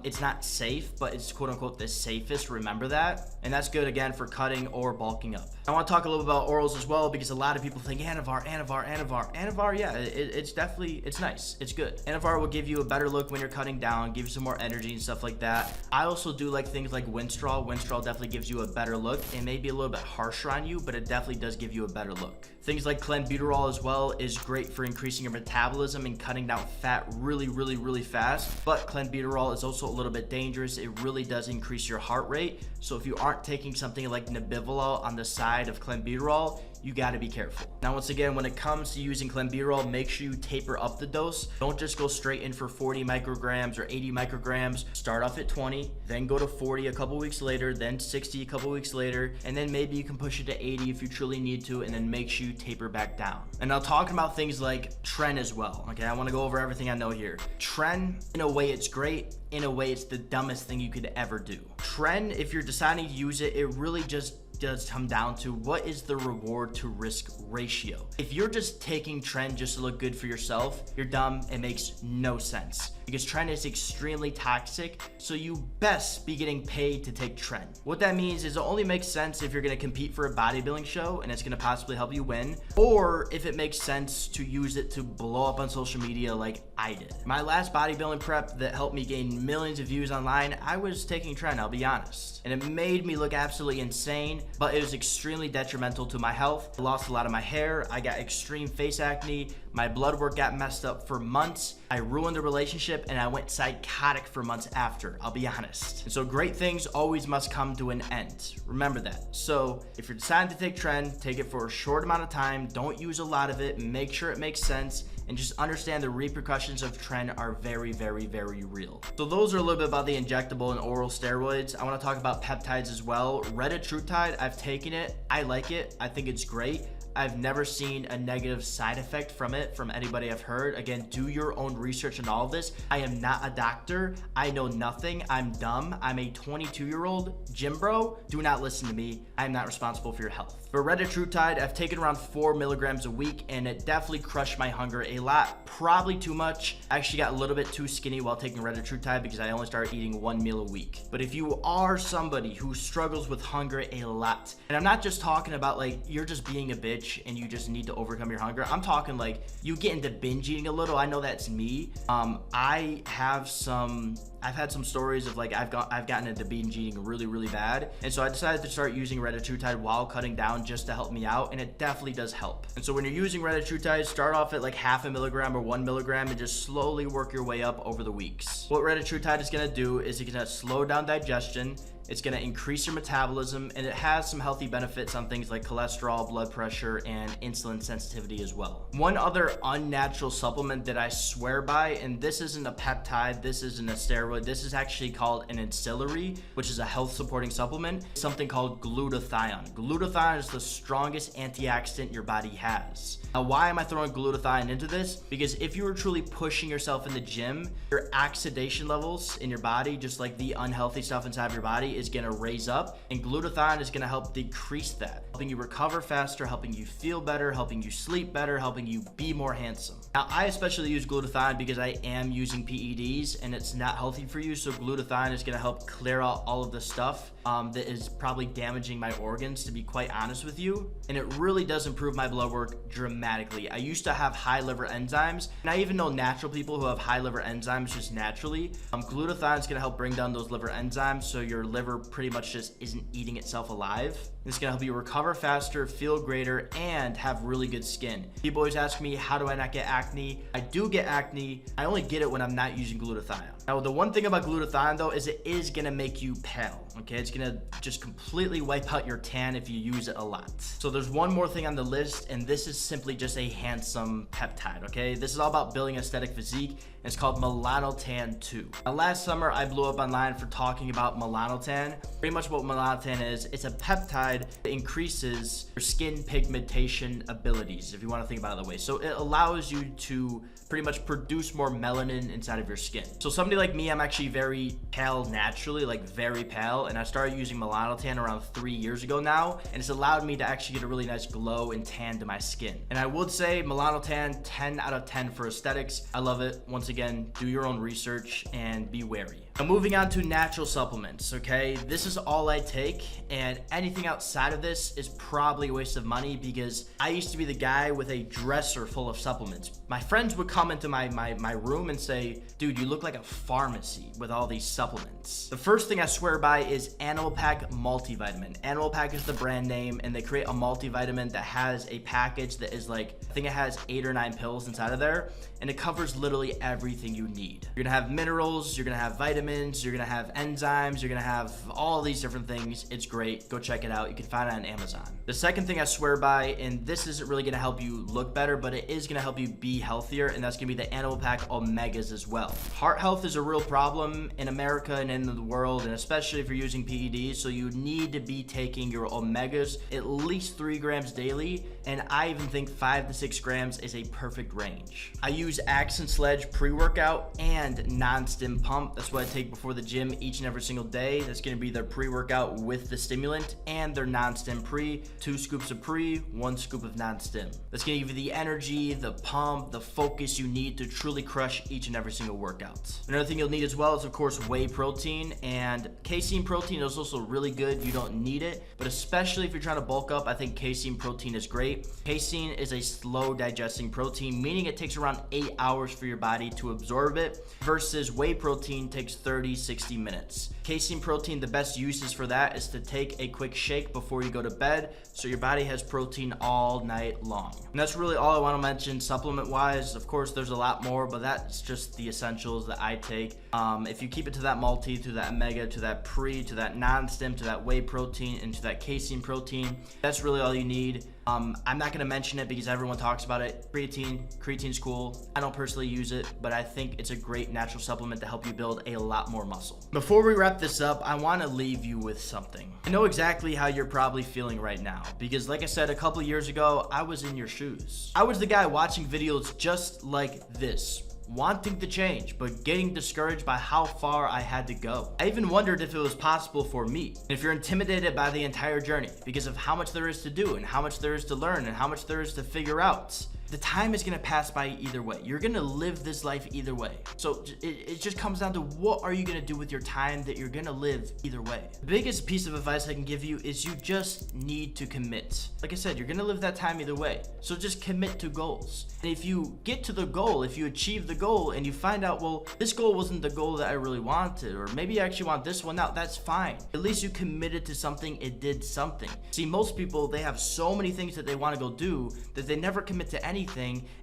It's not safe, but it's quote unquote the safest, remember that. And that's good again for cutting or bulking up. I want to talk a little bit about orals as well, because a lot of people think Anavar, yeah, it's definitely, it's nice, it's good. Anavar will give you a better look when you're cutting down, give you some more energy and stuff like that. I also do like things like Winstrol. Winstrol definitely gives you a better look. It may be a little bit harsher on you, but it definitely does give you a better look. Things like clenbuterol as well is great for increasing your metabolism and cutting down fat really fast. But clenbuterol is also a little bit dangerous. It really does increase your heart rate. So if you aren't taking something like nebivolol on the side of clenbuterol, you got to be careful. Now, once again, when it comes to using clenbuterol, make sure you taper up the dose. Don't just go straight in for 40 micrograms or 80 micrograms. Start off at 20, then go to 40 a couple weeks later, then 60 a couple weeks later, and then maybe you can push it to 80 if you truly need to, and then make sure you taper back down. And now talking about things like Tren as well. Okay, I want to go over everything I know here. Tren, in a way, it's great. In a way, it's the dumbest thing you could ever do. Tren, if you're deciding to use it, it really just does come down to what is the reward to risk ratio. If you're just taking Tren just to look good for yourself, you're dumb. It makes no sense, because Tren is extremely toxic, so you best be getting paid to take Tren. What that means is it only makes sense if you're going to compete for a bodybuilding show and it's going to possibly help you win, or if it makes sense to use it to blow up on social media like I did. My last bodybuilding prep that helped me gain millions of views online, I was taking Tren, I'll be honest, and it made me look absolutely insane, but it was extremely detrimental to my health. I lost a lot of my hair, I got extreme face acne, my blood work got messed up for months, I ruined the relationship, and I went psychotic for months after, I'll be honest. And so great things always must come to an end. Remember that. So if you're deciding to take Tren, take it for a short amount of time, don't use a lot of it, make sure it makes sense, and just understand the repercussions of Tren are very real. So those are a little bit about the injectable and oral steroids. I want to talk about peptides as well. Retatrutide, I've taken it, I like it, I think it's great. I've never seen a negative side effect from it from anybody I've heard. Again, do your own research on all of this. I am not a doctor. I know nothing. I'm dumb. I'm a 22-year-old gym bro. Do not listen to me. I'm not responsible for your health. For retatrutide, I've taken around 4 milligrams a week, and it definitely crushed my hunger a lot. Probably too much. I actually got a little bit too skinny while taking retatrutide because I only started eating 1 meal a week. But if you are somebody who struggles with hunger a lot, and I'm not just talking about like you're just being a bitch and you just need to overcome your hunger. I'm talking like you get into binge eating a little. I know that's me. I've had some stories of like I've gotten into binge eating really bad, and so I decided to start using retatrutide while cutting down just to help me out, and it definitely does help. And so when you're using retatrutide, start off at like 0.5 milligram or 1 milligram and just slowly work your way up over the weeks. What retatrutide is going to do is it's going to slow down digestion, it's going to increase your metabolism, and it has some healthy benefits on things like cholesterol, blood pressure, and insulin sensitivity as well. One other unnatural supplement that I swear by, and this isn't a peptide, this isn't a steroid, this is actually called an ancillary, which is a health supporting supplement, something called glutathione. Glutathione is the strongest antioxidant your body has. Now, why am I throwing glutathione into this? Because if you were truly pushing yourself in the gym, your oxidation levels in your body, just like the unhealthy stuff inside of your body, is going to raise up, and glutathione is going to help decrease that, helping you recover faster, helping you feel better, helping you sleep better, helping you be more handsome. Now, I especially use glutathione because I am using PEDs and it's not healthy for you, so glutathione is going to help clear out all of the stuff that is probably damaging my organs, to be quite honest with you, and it really does improve my blood work dramatically. I used to have high liver enzymes, and I even know natural people who have high liver enzymes just naturally. Glutathione is going to help bring down those liver enzymes, so your liver pretty much just isn't eating itself alive. It's going to help you recover faster, feel greater, and have really good skin. People always ask me, how do I not get acne? I do get acne. I only get it when I'm not using glutathione. Now, the one one thing about glutathione though is it is gonna make you pale, okay? It's gonna just completely wipe out your tan if you use it a lot. So there's one more thing on the list, and this is simply just a handsome peptide, okay? This is all about building aesthetic physique, and it's called melanotan 2. Now, last summer I blew up online for talking about melanotan. Pretty much what melanotan is, it's a peptide that increases your skin pigmentation abilities, if you want to think about it that way. So it allows you to pretty much produce more melanin inside of your skin. So somebody like me, I'm actually very pale naturally, like very pale, and I started using melanotan around 3 years ago now, and it's allowed me to actually get a really nice glow and tan to my skin. And I would say melanotan 10 out of 10 for aesthetics. I love it. Once again, do your own research and be wary. Now moving on to natural supplements, okay? This is all I take, and anything outside of this is probably a waste of money because I used to be the guy with a dresser full of supplements. My friends would come into my room and say, dude, you look like a pharmacy with all these supplements. The first thing I swear by is Animal Pack multivitamin. Animal Pack is the brand name, and they create a multivitamin that has a package that is like, I think it has 8 or 9 pills inside of there, and it covers literally everything you need. You're gonna have minerals, you're gonna have vitamins, you're gonna have enzymes, you're gonna have all these different things. It's great. Go check it out. You can find it on Amazon. The second thing I swear by, and this isn't really gonna help you look better, but it is gonna help you be healthier, and that's gonna be the Animal Pack Omegas as well. Heart health is a real problem in America and in the world, and especially if you're using PEDs, so you need to be taking your Omegas at least 3 grams daily, and I even think 5 to 6 grams is a perfect range. I use Axe and Sledge pre-workout and non-stim pump. That's what I take before the gym each and every single day. That's gonna be their pre-workout with the stimulant and their non-stim pre. 2 scoops of pre, 1 scoop of non-stim. That's gonna give you the energy, the pump, the focus you need to truly crush each and every single workout. Another thing you'll need as well is of course whey protein, and casein protein is also really good. You don't need it, but especially if you're trying to bulk up, I think casein protein is great. Casein is a slow digesting protein, meaning it takes around 8 hours for your body to absorb it, versus whey protein takes 30-60 minutes. Casein protein, the best uses for that is to take a quick shake before you go to bed, so your body has protein all night long. And that's really all I want to mention supplement wise. Of course there's a lot more, but that's just the essentials that I take. If you keep it to that multi, to that omega, to that pre, to that non-stim, to that whey protein, and to that casein protein, that's really all you need. I'm not going to mention it because everyone talks about it. Creatine's cool. I don't personally use it, but I think it's a great natural supplement to help you build a lot more muscle. Before we wrap this up, I want to leave you with something. I know exactly how you're probably feeling right now because like I said, a couple years ago, I was in your shoes. I was the guy watching videos just like this, wanting to change, but getting discouraged by how far I had to go. I even wondered if it was possible for me. And if you're intimidated by the entire journey because of how much there is to do and how much there is to learn and how much there is to figure out, the time is gonna pass by either way. You're gonna live this life either way. So it just comes down to what are you gonna do with your time that you're gonna live either way. The biggest piece of advice I can give you is you just need to commit. Like I said, you're gonna live that time either way. So just commit to goals. And if you get to the goal, if you achieve the goal and you find out, well, this goal wasn't the goal that I really wanted, or maybe I actually want this one now, that's fine. At least you committed to something, it did something. See, most people, they have so many things that they wanna go do that they never commit to anything,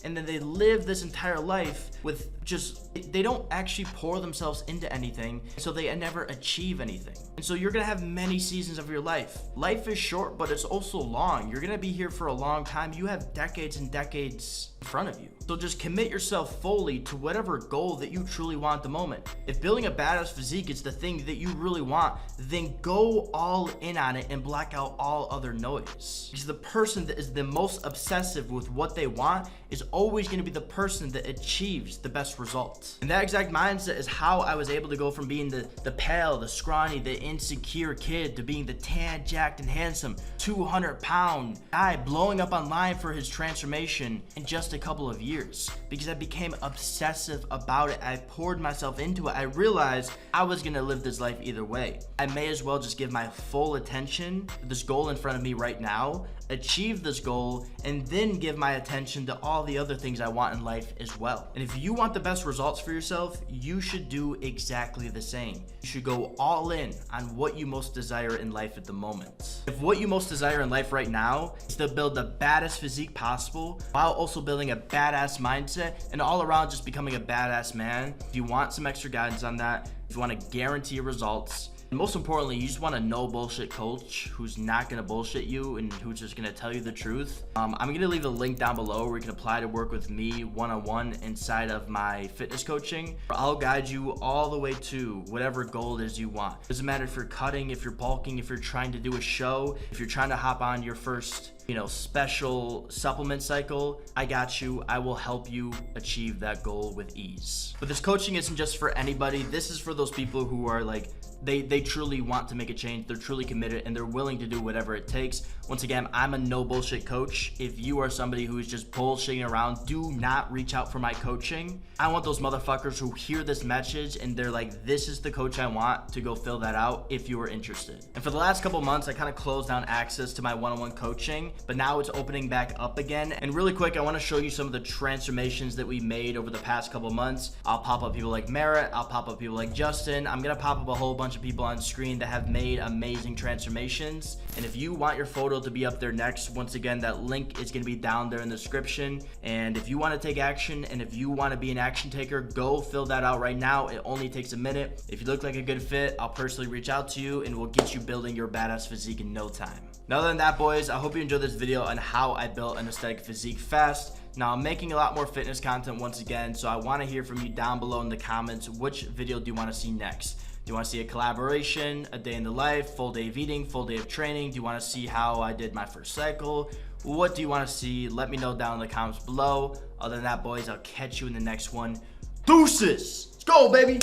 and then they live this entire life with just, they don't actually pour themselves into anything, so they never achieve anything. And so you're gonna have many seasons of your life. Life is short, but it's also long. You're gonna be here for a long time. You have decades and decades in front of you. So just commit yourself fully to whatever goal that you truly want at the moment. If building a badass physique is the thing that you really want, then go all in on it and black out all other noise. Because the person that is the most obsessive with what they want is always going to be the person that achieves the best results. And that exact mindset is how I was able to go from being the pale, the scrawny, the insecure kid to being the tan, jacked, and handsome 200-pound guy blowing up online for his transformation in just a couple of years. Because I became obsessive about it. I poured myself into it. I realized I was going to live this life either way. I may as well just give my full attention to this goal in front of me right now. achieve this goal, and then give my attention to all the other things I want in life as well. And if you want the best results for yourself, you should do exactly the same. You should go all in on what you most desire in life at the moment. If what you most desire in life right now is to build the baddest physique possible while also building a badass mindset and all around just becoming a badass man, if you want some extra guidance on that, if you want to guarantee results, and most importantly, you just want a no bullshit coach who's not gonna bullshit you and who's just gonna tell you the truth, I'm gonna leave a link down below where you can apply to work with me one-on-one inside of my fitness coaching. I'll guide you all the way to whatever goal it is you want. Doesn't matter if you're cutting, if you're bulking, if you're trying to do a show, if you're trying to hop on your first special supplement cycle, I got you. I will help you achieve that goal with ease. But this coaching isn't just for anybody. This is for those people who are like, they truly want to make a change, they're truly committed, and they're willing to do whatever it takes. Once again, I'm a no bullshit coach. If you are somebody who is just bullshitting around, do not reach out for my coaching. I want those motherfuckers who hear this message and they're like, this is the coach I want, to go fill that out if you are interested. And for the last couple months, I kind of closed down access to my one-on-one coaching, but now it's opening back up again. And really quick, I want to show you some of the transformations that we made over the past couple months. I'll pop up people like Merritt, I'll pop up people like Justin. I'm gonna pop up a whole bunch of people on screen that have made amazing transformations. And if you want your photo to be up there next, once again, that link is gonna be down there in the description. And if you want to take action and if you want to be an action taker, go fill that out right now. It only takes a minute. If you look like a good fit, I'll personally reach out to you and we'll get you building your badass physique in no time. Now, other than that, boys, I hope you enjoyed this video on how I built an aesthetic physique fast. Now, I'm making a lot more fitness content once again, so I want to hear from you down below in the comments. Which video do you want to see next? Do you want to see a collaboration, a day in the life, full day of eating, full day of training? Do you want to see how I did my first cycle? What do you want to see? Let me know down in the comments below. Other than that, boys, I'll catch you in the next one. Deuces! Let's go, baby!